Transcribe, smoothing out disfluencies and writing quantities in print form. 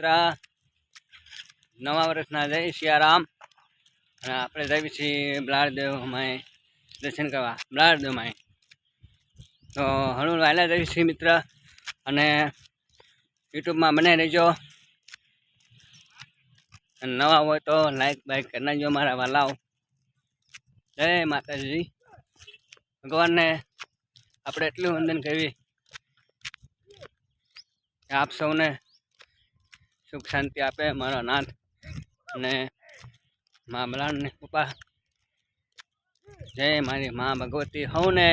મિત્ર નવા વર્ષના જય સિયારામ અને આપણે જઈએ છીએ બ્લાળદેવ માય દર્શન કરવા બ્લાળદેવ માય તો હળવું વહેલા જઈએ છીએ મિત્ર અને યુટ્યુબમાં બને રહેજો અને નવા હોય તો લાઈક બાઈક કરી નાખજો મારા વાલાઓ જય માતાજી ભગવાનને આપણે એટલું વંદન કરવી કે આપ સૌને સુખ શાંતિ આપે મારો નાથ અને મા બલાને કૃપા જય મારી મા ભગવતી હવને